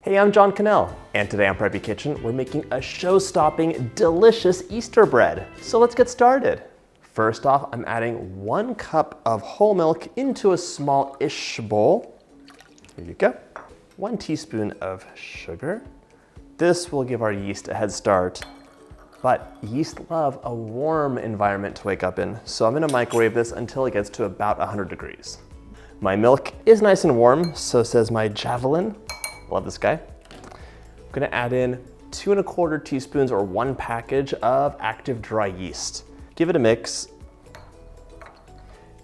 Hey, I'm John Cannell, and today on Preppy Kitchen, we're making a show-stopping, delicious Easter bread. So let's get started. First off, I'm adding 1 cup of whole milk into a small-ish bowl. Here you go. 1 teaspoon of sugar. This will give our yeast a head start, but yeast love a warm environment to wake up in, so I'm gonna microwave this until it gets to about 100 degrees. My milk is nice and warm, so says my javelin. Love this guy. I'm gonna add in 2 1/4 teaspoons or 1 package of active dry yeast. Give it a mix.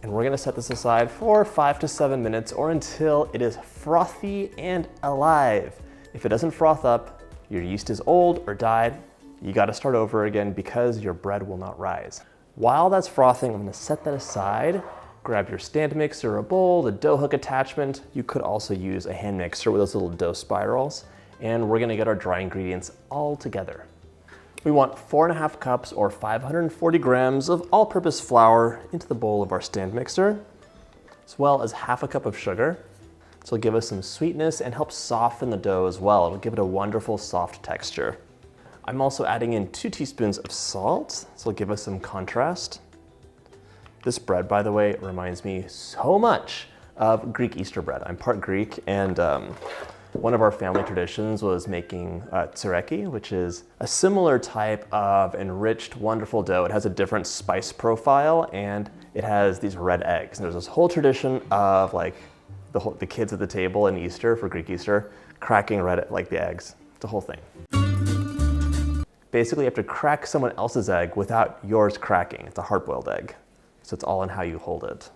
And we're gonna set this aside for 5 to 7 minutes or until it is frothy and alive. If it doesn't froth up, your yeast is old or died. You gotta start over again because your bread will not rise. While that's frothing, I'm gonna set that aside. Grab your stand mixer, a bowl, the dough hook attachment. You could also use a hand mixer with those little dough spirals. And we're gonna get our dry ingredients all together. We want 4 1/2 cups or 540 grams of all-purpose flour into the bowl of our stand mixer, as well as 1/2 cup of sugar. This will give us some sweetness and help soften the dough as well. It'll give it a wonderful soft texture. I'm also adding in 2 teaspoons of salt. This will give us some contrast. This bread, by the way, reminds me so much of Greek Easter bread. I'm part Greek, and one of our family traditions was making tsureki, which is a similar type of enriched, wonderful dough. It has a different spice profile, and it has these red eggs. And there's this whole tradition of like the kids at the table in Easter, for Greek Easter, cracking the eggs. It's a whole thing. Basically, you have to crack someone else's egg without yours cracking. It's a hard-boiled egg. So it's all in how you hold it.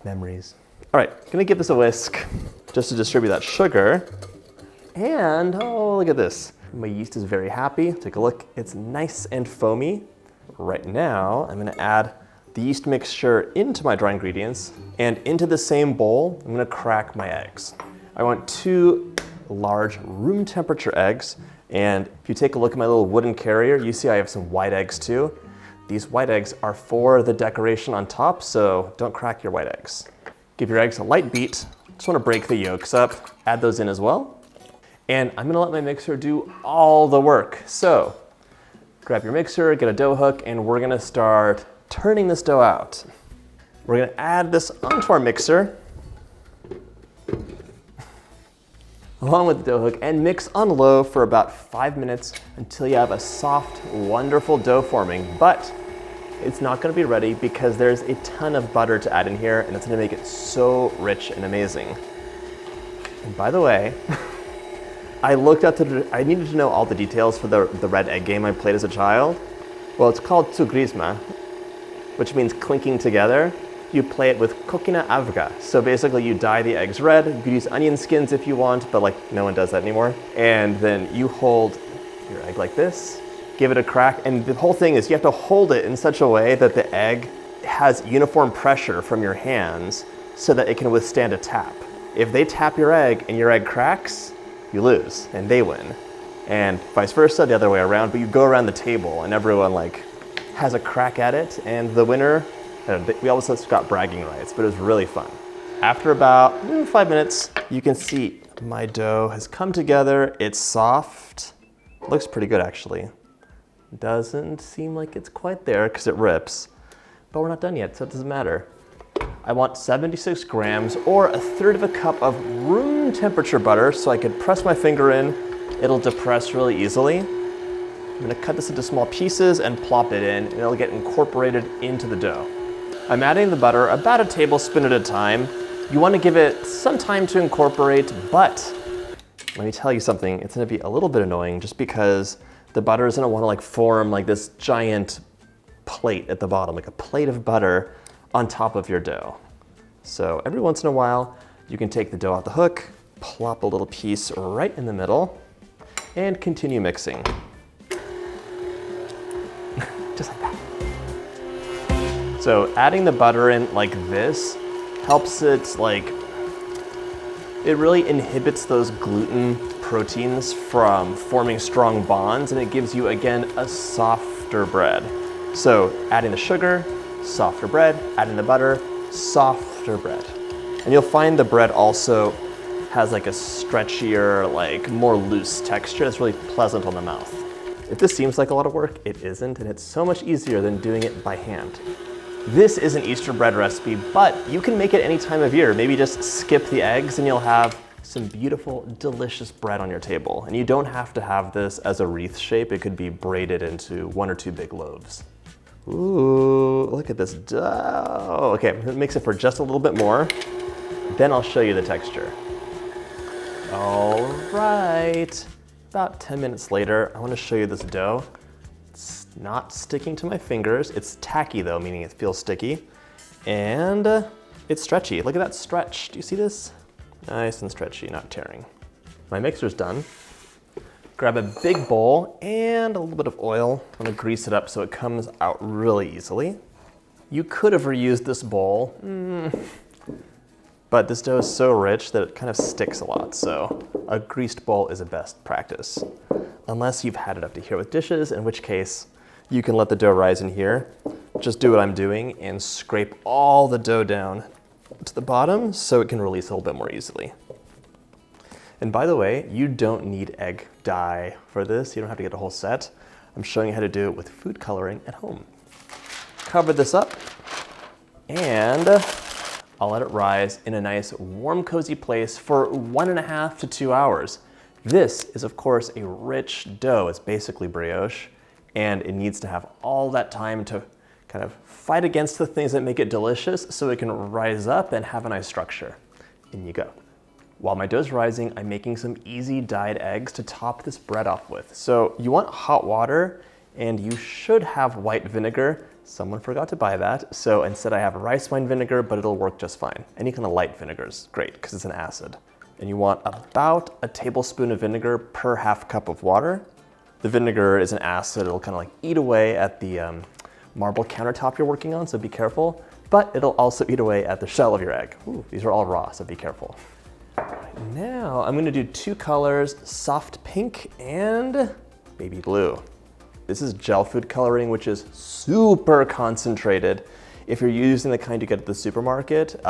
Memories. All right, gonna give this a whisk just to distribute that sugar. And, oh, look at this. My yeast is very happy. Take a look, it's nice and foamy. Right now, I'm gonna add the yeast mixture into my dry ingredients, and into the same bowl, I'm gonna crack my eggs. I want 2 large room temperature eggs, and if you take a look at my little wooden carrier, you see I have some white eggs too. These white eggs are for the decoration on top, so don't crack your white eggs. Give your eggs a light beat. Just wanna break the yolks up, add those in as well. And I'm gonna let my mixer do all the work. So grab your mixer, get a dough hook, and we're gonna start turning this dough out. We're gonna add this onto our mixer, along with the dough hook, and mix on low for about 5 minutes until you have a soft, wonderful dough forming. But it's not gonna be ready because there's a ton of butter to add in here, and it's gonna make it so rich and amazing. And by the way, I needed to know all the details for the red egg game I played as a child. Well, it's called tsugrisma, which means clinking together. You play it with kokina avga. So basically you dye the eggs red. You could use onion skins if you want, but like no one does that anymore. And then you hold your egg like this, give it a crack, and the whole thing is you have to hold it in such a way that the egg has uniform pressure from your hands so that it can withstand a tap. If they tap your egg and your egg cracks, you lose and they win. And vice versa, the other way around, but you go around the table and everyone like has a crack at it, and the winner, we also got bragging rights, but it was really fun. After about 5 minutes, you can see my dough has come together. It's soft. Looks pretty good, actually. Doesn't seem like it's quite there because it rips, but we're not done yet, so it doesn't matter. I want 76 grams or 1/3 cup of room temperature butter so I could press my finger in. It'll depress really easily. I'm gonna cut this into small pieces and plop it in, and it'll get incorporated into the dough. I'm adding the butter about a tablespoon at a time. You wanna give it some time to incorporate, but let me tell you something, it's gonna be a little bit annoying just because the butter is gonna wanna like form like this giant plate at the bottom, like a plate of butter on top of your dough. So every once in a while, you can take the dough out the hook, plop a little piece right in the middle, and continue mixing. Just like that. So adding the butter in like this helps it really inhibits those gluten proteins from forming strong bonds, and it gives you, again, a softer bread. So adding the sugar, softer bread, adding the butter, softer bread. And you'll find the bread also has like a stretchier, like more loose texture that's really pleasant on the mouth. If this seems like a lot of work, it isn't, and it's so much easier than doing it by hand. This is an Easter bread recipe, but you can make it any time of year. Maybe just skip the eggs and you'll have some beautiful, delicious bread on your table. And you don't have to have this as a wreath shape. It could be braided into 1 or 2 big loaves. Ooh, look at this dough. Okay, I'm gonna mix it for just a little bit more. Then I'll show you the texture. All right, about 10 minutes later, I wanna show you this dough. It's not sticking to my fingers. It's tacky though, meaning it feels sticky. And it's stretchy. Look at that stretch. Do you see this? Nice and stretchy, not tearing. My mixer's done. Grab a big bowl and a little bit of oil. I'm gonna grease it up so it comes out really easily. You could have reused this bowl, but this dough is so rich that it kind of sticks a lot, so a greased bowl is a best practice. Unless you've had it up to here with dishes, in which case you can let the dough rise in here. Just do what I'm doing and scrape all the dough down to the bottom so it can release a little bit more easily. And by the way, you don't need egg dye for this. You don't have to get a whole set. I'm showing you how to do it with food coloring at home. Cover this up and I'll let it rise in a nice warm, cozy place for 1.5 to 2 hours. This is of course a rich dough. It's basically brioche and it needs to have all that time to kind of fight against the things that make it delicious so it can rise up and have a nice structure. In you go. While my dough's rising, I'm making some easy dyed eggs to top this bread off with. So you want hot water and you should have white vinegar. Someone forgot to buy that. So instead I have rice wine vinegar, but it'll work just fine. Any kind of light vinegar is great because it's an acid. And you want about a tablespoon of vinegar per half cup of water. The vinegar is an acid. It'll kind of like eat away at the marble countertop you're working on, so be careful. But it'll also eat away at the shell of your egg. Ooh, these are all raw, so be careful. Right, now I'm gonna do 2 colors, soft pink and baby blue. This is gel food coloring, which is super concentrated. If you're using the kind you get at the supermarket,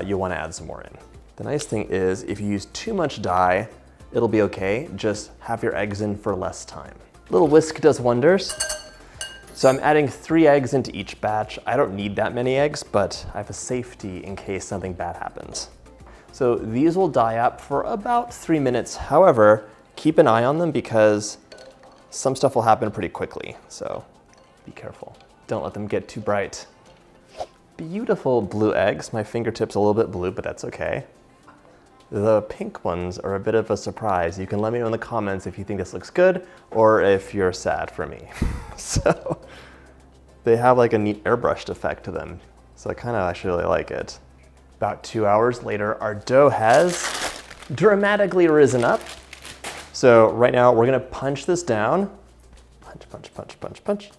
you'll wanna add some more in. The nice thing is if you use too much dye, it'll be okay. Just have your eggs in for less time. A little whisk does wonders. So I'm adding 3 eggs into each batch. I don't need that many eggs, but I have a safety in case something bad happens. So these will dye up for about 3 minutes. However, keep an eye on them because some stuff will happen pretty quickly. So be careful. Don't let them get too bright. Beautiful blue eggs. My fingertip's a little bit blue, but that's okay. The pink ones are a bit of a surprise. You can let me know in the comments if you think this looks good or if you're sad for me. So they have like a neat airbrushed effect to them. So I actually really like it. About 2 hours later, our dough has dramatically risen up. So right now we're gonna punch this down. Punch, punch, punch, punch, punch.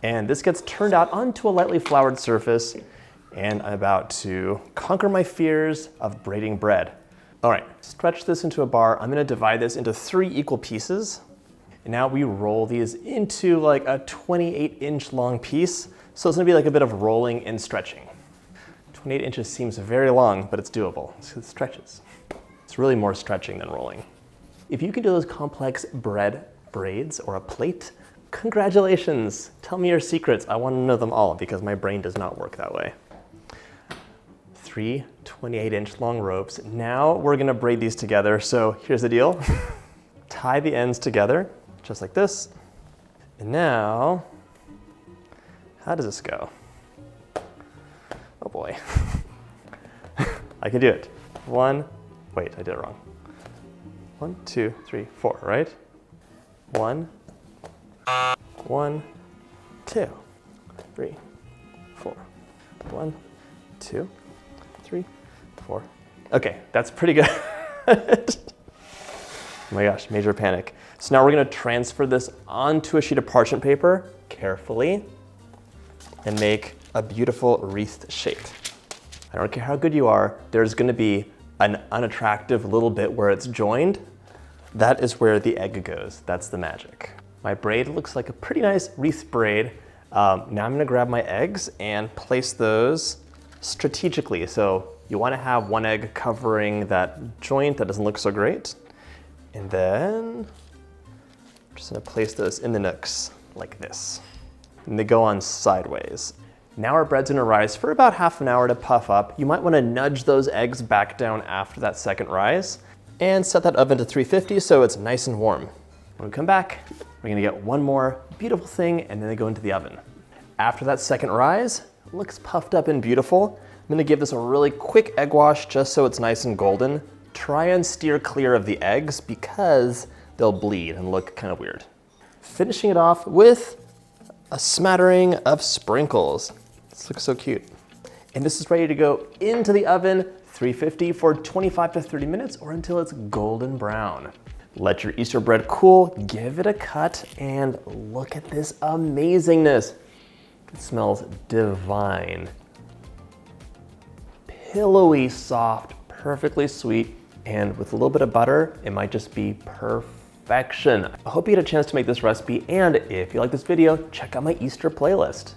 And this gets turned out onto a lightly floured surface. And I'm about to conquer my fears of braiding bread. All right, stretch this into a bar. I'm gonna divide this into 3 equal pieces. And now we roll these into like a 28-inch long piece. So it's gonna be like a bit of rolling and stretching. 28 inches seems very long, but it's doable. It stretches. It's really more stretching than rolling. If you can do those complex bread braids or a plate, congratulations. Tell me your secrets. I wanna know them all because my brain does not work that way. 3 28-inch long ropes. Now we're gonna braid these together. So here's the deal. Tie the ends together, just like this. And now, how does this go? Oh boy. I can do it. Wait, I did it wrong. 1, 2, 3, 4, right? 1, 2, 3, 4. 1, 2, 3, 4. Okay, that's pretty good. Oh my gosh, major panic. So now we're gonna transfer this onto a sheet of parchment paper carefully and make a beautiful wreathed shape. I don't care how good you are, there's gonna be an unattractive little bit where it's joined. That is where the egg goes. That's the magic. My braid looks like a pretty nice wreath braid. Now I'm gonna grab my eggs and place those strategically. So You want to have one egg covering that joint that doesn't look so great. And then I'm just gonna place those in the nooks like this. And they go on sideways. Now our bread's gonna rise for about half an hour to puff up. You might wanna nudge those eggs back down after that second rise and set that oven to 350 so it's nice and warm. When we come back, we're gonna get one more beautiful thing and then they go into the oven. After that second rise, it looks puffed up and beautiful. I'm gonna give this a really quick egg wash just so it's nice and golden. Try and steer clear of the eggs because they'll bleed and look kind of weird. Finishing it off with a smattering of sprinkles. This looks so cute. And this is ready to go into the oven, 350 for 25 to 30 minutes or until it's golden brown. Let your Easter bread cool, give it a cut, and look at this amazingness. It smells divine. Pillowy soft, perfectly sweet, and with a little bit of butter, it might just be perfection. I hope you get a chance to make this recipe, and if you like this video, check out my Easter playlist.